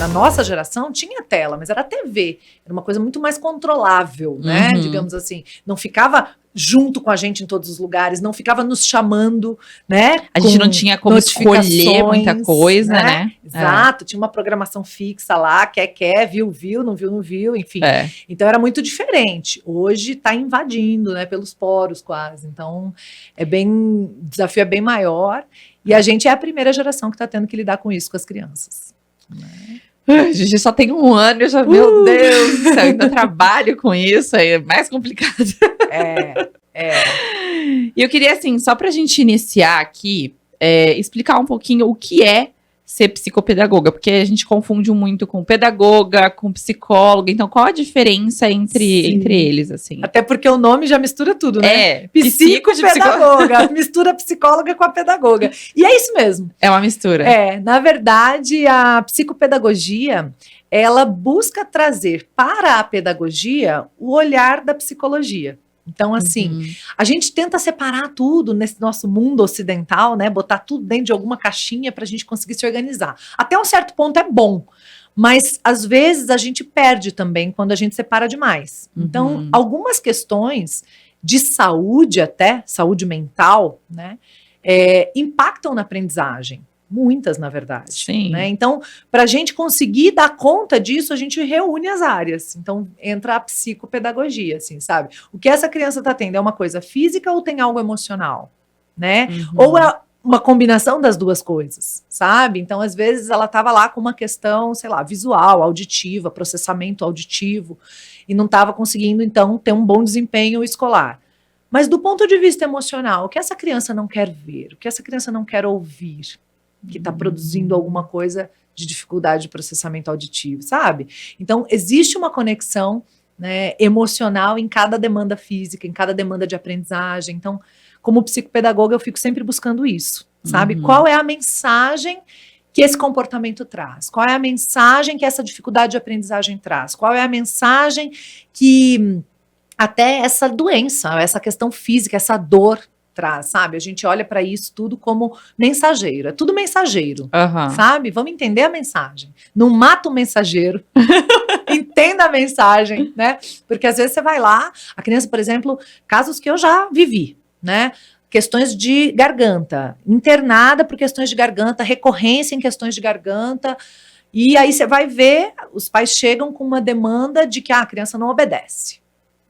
na nossa geração tinha tela, mas era TV. Era uma coisa muito mais controlável, né? Digamos assim. Não ficava junto com a gente em todos os lugares, não ficava nos chamando, né? A gente não tinha como escolher muita coisa, né? Exato, tinha uma programação fixa lá, quer, viu, não viu, enfim. Então era muito diferente. Hoje está invadindo, né, pelos poros quase. Então o desafio é bem maior e a gente é a primeira geração que está tendo que lidar com isso com as crianças. Né? A gente só tem 1 ano, eu já, meu Deus do céu, ainda trabalho com isso, aí é mais complicado. E eu queria, assim, só pra gente iniciar aqui, explicar um pouquinho o que é ser psicopedagoga, porque a gente confunde muito com pedagoga, com psicóloga, então qual a diferença entre eles, assim? Até porque o nome já mistura tudo, né? Psicopedagoga, mistura a psicóloga com a pedagoga. E é isso mesmo. É uma mistura. Na verdade, a psicopedagogia, ela busca trazer para a pedagogia o olhar da psicologia. Então, assim, a gente tenta separar tudo nesse nosso mundo ocidental, né? Botar tudo dentro de alguma caixinha para a gente conseguir se organizar. Até um certo ponto é bom, mas às vezes a gente perde também quando a gente separa demais. Então, algumas questões de saúde, até saúde mental, né? Impactam na aprendizagem. Muitas, na verdade. Sim. Né? Então, para a gente conseguir dar conta disso, a gente reúne as áreas. Então, entra a psicopedagogia, assim, sabe? O que essa criança está tendo é uma coisa física ou tem algo emocional? Né? Ou é uma combinação das duas coisas, sabe? Então, às vezes, ela estava lá com uma questão, sei lá, visual, auditiva, processamento auditivo, e não estava conseguindo, então, ter um bom desempenho escolar. Mas, do ponto de vista emocional, o que essa criança não quer ver? O que essa criança não quer ouvir? Que está produzindo alguma coisa de dificuldade de processamento auditivo, sabe? Então, existe uma conexão, né, emocional em cada demanda física, em cada demanda de aprendizagem. Então, como psicopedagoga, eu fico sempre buscando isso, sabe? Qual é a mensagem que esse comportamento traz? Qual é a mensagem que essa dificuldade de aprendizagem traz? Qual é a mensagem que até essa doença, essa questão física, essa dor traz, sabe? A gente olha para isso tudo como mensageiro. É tudo mensageiro, sabe? Vamos entender a mensagem. Não mata o mensageiro. Entenda a mensagem, né? Porque às vezes você vai lá, a criança, por exemplo, casos que eu já vivi, né? Questões de garganta, internada por questões de garganta, recorrência em questões de garganta, e aí você vai ver, os pais chegam com uma demanda de que a criança não obedece.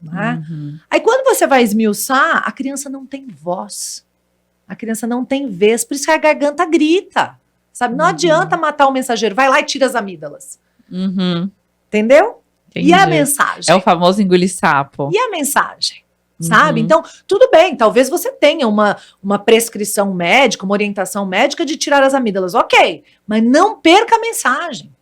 Né? Aí quando você vai esmiuçar, a criança não tem voz, a criança não tem vez, por isso que a garganta grita, sabe? Não adianta matar o mensageiro, vai lá e tira as amígdalas. Entendeu? Entendi. E a mensagem? É o famoso engolir sapo. E a mensagem? Sabe? Então, tudo bem, talvez você tenha uma prescrição médica, uma orientação médica de tirar as amígdalas, ok, mas não perca a mensagem.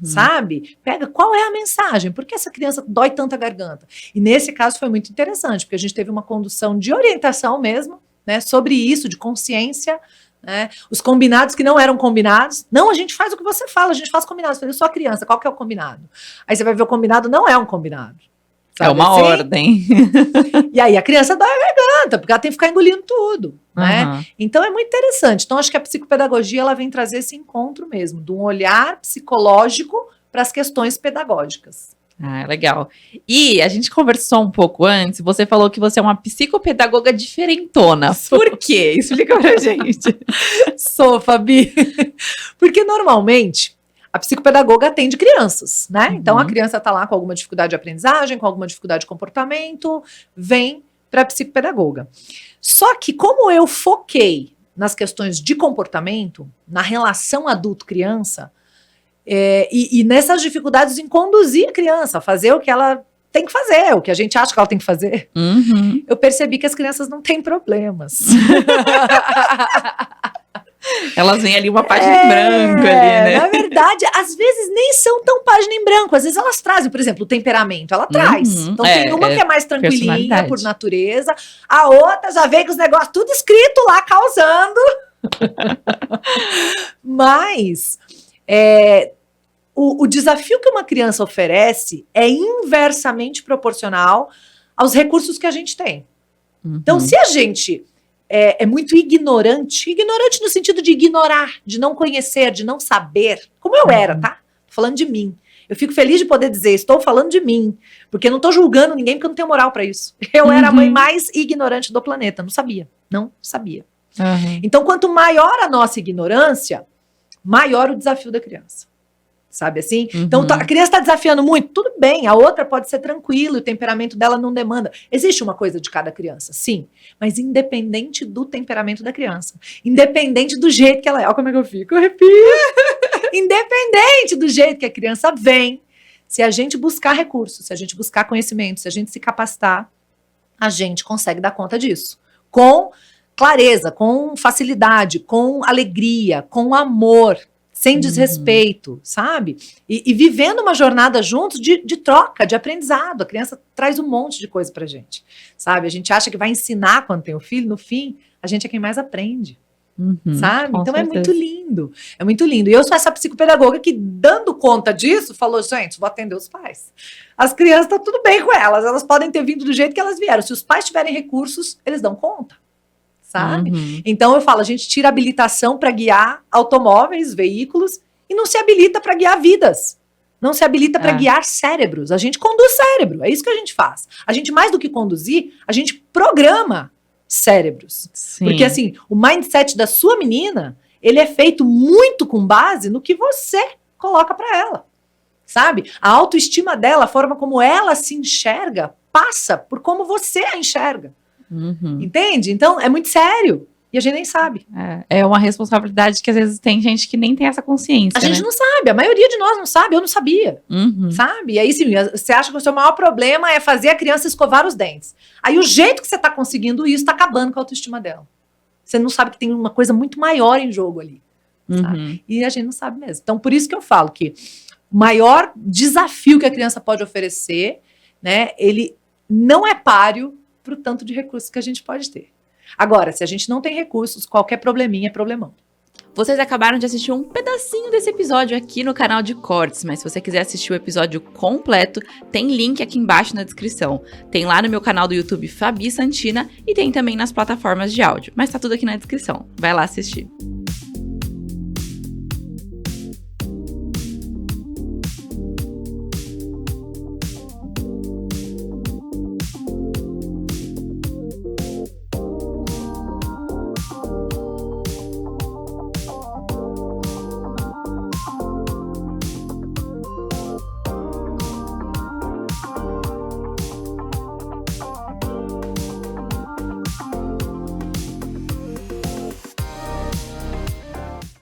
Sabe? Pega qual é a mensagem, por que essa criança dói tanta garganta? E nesse caso foi muito interessante, porque a gente teve uma condução de orientação mesmo, né, sobre isso, de consciência, né, os combinados que não eram combinados. Não, a gente faz o que você fala, a gente faz combinados. Eu sou a criança, qual que é o combinado? Aí você vai ver o combinado não é um combinado. Sabe? É uma ordem. E aí a criança dói a garganta, porque ela tem que ficar engolindo tudo, né? Então é muito interessante. Então acho que a psicopedagogia ela vem trazer esse encontro mesmo, de um olhar psicológico para as questões pedagógicas. Ah, legal. E a gente conversou um pouco antes, você falou que você é uma psicopedagoga diferentona. Por quê? Explica pra gente. Sou, Fabi. Porque normalmente a psicopedagoga atende crianças, né? Então a criança está lá com alguma dificuldade de aprendizagem, com alguma dificuldade de comportamento, vem para a psicopedagoga. Só que como eu foquei nas questões de comportamento, na relação adulto-criança, e nessas dificuldades em conduzir a criança a fazer o que ela tem que fazer, o que a gente acha que ela tem que fazer, eu percebi que as crianças não têm problemas. Elas vêm ali uma página em branco ali, né? Na verdade, às vezes nem são tão página em branco. Às vezes elas trazem, por exemplo, o temperamento. Ela traz. Então tem uma que é mais tranquilinha por natureza. A outra já vem com os negócios tudo escrito lá, causando. Mas o desafio que uma criança oferece é inversamente proporcional aos recursos que a gente tem. Então, se a gente é muito ignorante no sentido de ignorar, de não conhecer, de não saber, como eu era, tá? tô falando de mim. Eu fico feliz de poder dizer, estou falando de mim, porque eu não tô julgando ninguém, porque eu não tenho moral pra isso. Eu era a mãe mais ignorante do planeta, não sabia. Então, quanto maior a nossa ignorância, maior o desafio da criança. Sabe assim? Então, a criança está desafiando muito, tudo bem, a outra pode ser tranquila, o temperamento dela não demanda. Existe uma coisa de cada criança, sim, mas independente do temperamento da criança, independente do jeito que ela é, olha como é que eu fico, eu arrepio. Independente do jeito que a criança vem, se a gente buscar recursos, se a gente buscar conhecimento, se a gente se capacitar, a gente consegue dar conta disso. Com clareza, com facilidade, com alegria, com amor, sem desrespeito, sabe? E vivendo uma jornada juntos de troca, de aprendizado. A criança traz um monte de coisa pra gente, sabe? A gente acha que vai ensinar quando tem o filho, no fim, a gente é quem mais aprende, sabe? Então é muito lindo, é muito lindo. E eu sou essa psicopedagoga que, dando conta disso, falou, gente, vou atender os pais. As crianças, tá tudo bem com elas podem ter vindo do jeito que elas vieram. Se os pais tiverem recursos, eles dão conta. Sabe? Então eu falo, a gente tira habilitação para guiar automóveis, veículos, e não se habilita para guiar vidas. Não se habilita para guiar cérebros. A gente conduz cérebro, é isso que a gente faz. A gente, mais do que conduzir, a gente programa cérebros. Sim. Porque assim, o mindset da sua menina, ele é feito muito com base no que você coloca para ela. Sabe? A autoestima dela, a forma como ela se enxerga, passa por como você a enxerga. Entende? Então, é muito sério. E a gente nem sabe. É uma responsabilidade que às vezes tem gente que nem tem essa consciência. A gente não sabe. A maioria de nós não sabe. Eu não sabia. Sabe? E aí, sim, você acha que o seu maior problema é fazer a criança escovar os dentes. Aí, o jeito que você está conseguindo isso está acabando com a autoestima dela. Você não sabe que tem uma coisa muito maior em jogo ali. Sabe? E a gente não sabe mesmo. Então, por isso que eu falo que o maior desafio que a criança pode oferecer, né, ele não é páreo para o tanto de recursos que a gente pode ter. Agora, se a gente não tem recursos, qualquer probleminha é problemão. Vocês acabaram de assistir um pedacinho desse episódio aqui no canal de cortes, mas se você quiser assistir o episódio completo, tem link aqui embaixo na descrição. Tem lá no meu canal do YouTube Fabi Santina e tem também nas plataformas de áudio, mas tá tudo aqui na descrição. Vai lá assistir.